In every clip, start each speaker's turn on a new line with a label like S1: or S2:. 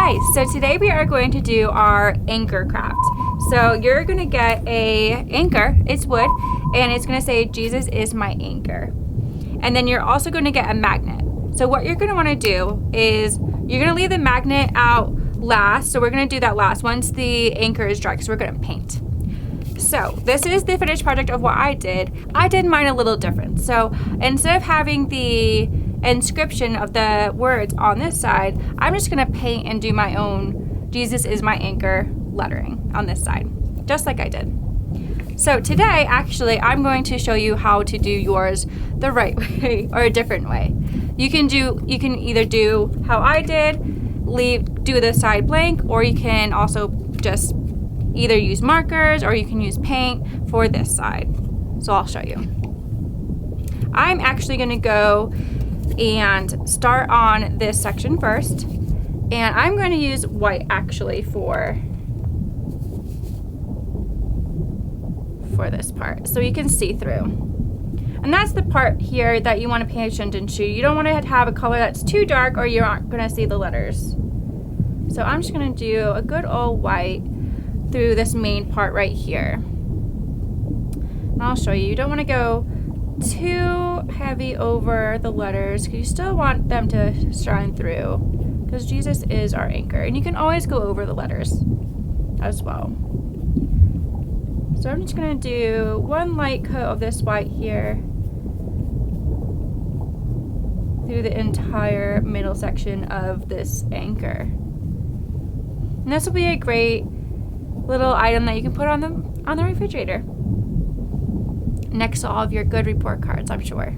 S1: Hi, so today we are going to do our anchor craft. So you're going to get a anchor, it's wood, and it's going to say Jesus is my anchor. And then you're also going to get a magnet. So what you're going to want to do is you're going to leave the magnet out last. So we're going to do that last once the anchor is dry because we're going to paint. So this is the finished project of what I did. I did mine a little different. So instead of having the inscription of the words on this side, I'm just going to paint and do my own Jesus is my anchor lettering on this side, just like I did. So today, actually, I'm going to show you how to do yours the right way or a different way. You can either do how I did, do the side blank, or you can also just either use markers or you can use paint for this side. So I'll show you. I'm actually going to go and start on this section first, and I'm going to use white actually for this part so you can see through. And that's the part here that you want to pay attention to. You don't want to have a color that's too dark or you aren't going to see the letters. So I'm just going to do a good old white through this main part right here. And I'll show you. You don't want to go too heavy over the letters because you still want them to shine through because Jesus is our anchor. And you can always go over the letters as well. So I'm just going to do one light coat of this white here through the entire middle section of this anchor. And this will be a great little item that you can put on the refrigerator next to all of your good report cards, I'm sure.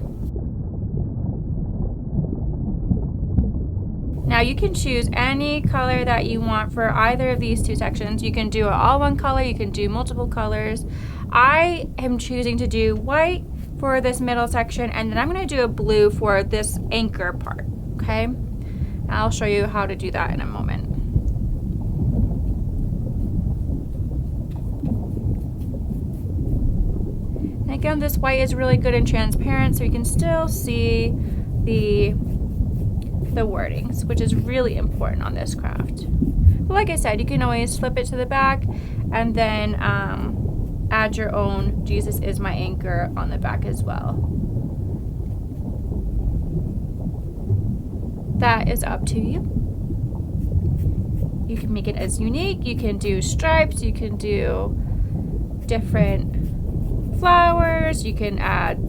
S1: Now you can choose any color that you want for either of these two sections. You can do it all one color, you can do multiple colors. I am choosing to do white for this middle section, and then I'm going to do a blue for this anchor part, okay? I'll show you how to do that in a moment. And again, this white is really good and transparent, so you can still see the wordings, which is really important on this craft. But like I said, you can always flip it to the back and then add your own Jesus is my anchor on the back as well. That is up to you. You can make it as unique. You can do stripes. You can do different flowers. You can add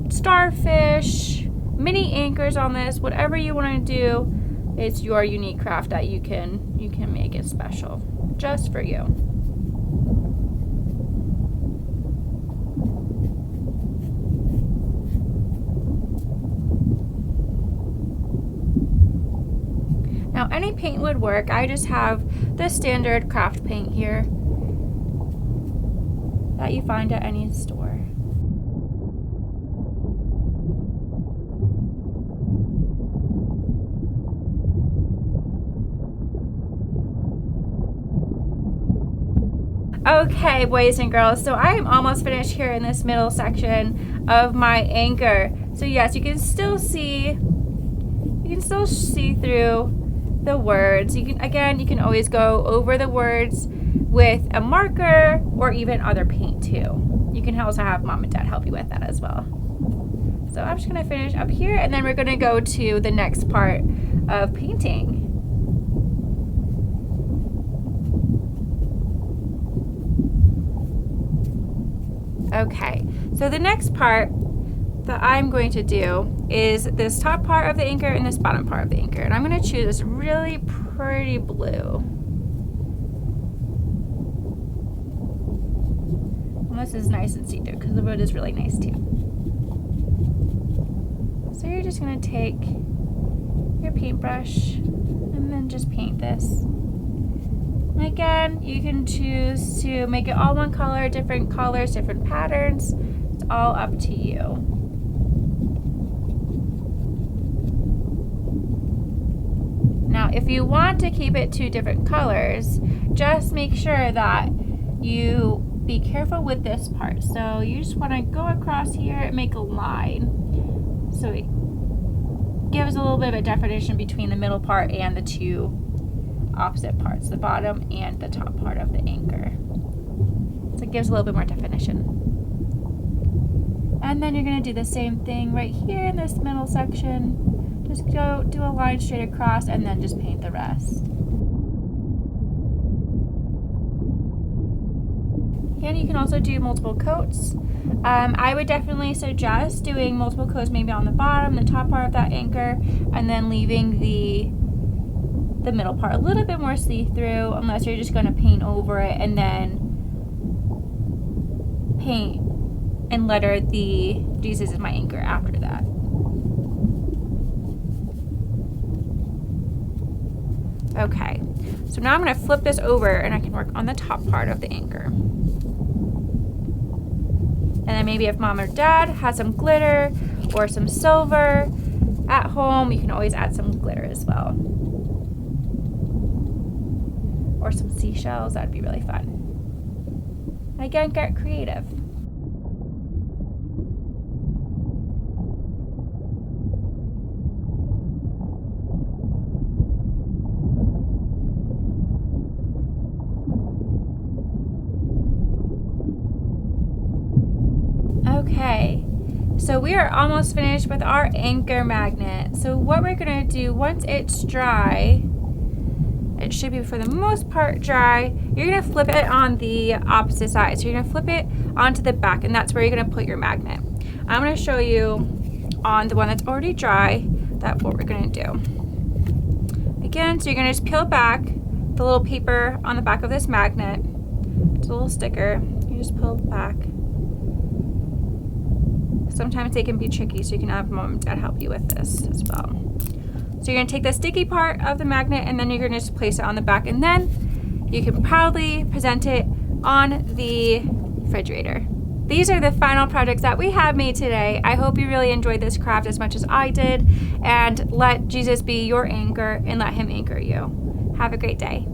S1: starfish, mini anchors on this. Whatever you want to do, it's your unique craft that you can make it special just for you. Now any paint would work. I just have the standard craft paint here that you find at any store. Okay, boys and girls, so I am almost finished here in this middle section of my anchor. So yes, you can still see through the words. You can always go over the words with a marker or even other paint too. You can also have mom and dad help you with that as well. So I'm just going to finish up here, and then we're going to go to the next part of painting. Okay, so the next part that I'm going to do is this top part of the anchor and this bottom part of the anchor. And I'm going to choose this really pretty blue. And this is nice and see-through because the wood is really nice too. So you're just going to take your paintbrush and then just paint this. And again, you can choose to make it all one color, different colors, different patterns. It's all up to you. Now, if you want to keep it two different colors, just make sure that you be careful with this part. So you just want to go across here and make a line. So it gives a little bit of a definition between the middle part and the two opposite parts, the bottom and the top part of the anchor. So it gives a little bit more definition. And then you're going to do the same thing right here in this middle section. Just go do a line straight across and then just paint the rest. And you can also do multiple coats. I would definitely suggest doing multiple coats maybe on the bottom, the top part of that anchor, and then leaving the middle part a little bit more see-through, unless you're just going to paint over it and then paint and letter the Jesus is my anchor after that. Okay, so now I'm going to flip this over and I can work on the top part of the anchor. And then maybe if mom or dad has some glitter or some silver at home, you can always add some glitter as well. Or some seashells, that'd be really fun. Again, get creative. Okay, so we are almost finished with our anchor magnet. So what we're gonna do once it's dry, it should be for the most part dry, you're gonna flip it on the opposite side. So you're gonna flip it onto the back, and that's where you're gonna put your magnet. I'm gonna show you on the one that's already dry, that's what we're gonna do. Again, so you're gonna just peel back the little paper on the back of this magnet. It's a little sticker, you just peel it back. Sometimes they can be tricky, so you can have mom and dad help you with this as well. So you're gonna take the sticky part of the magnet and then you're gonna just place it on the back, and then you can proudly present it on the refrigerator. These are the final projects that we have made today. I hope you really enjoyed this craft as much as I did, and let Jesus be your anchor and let him anchor you. Have a great day.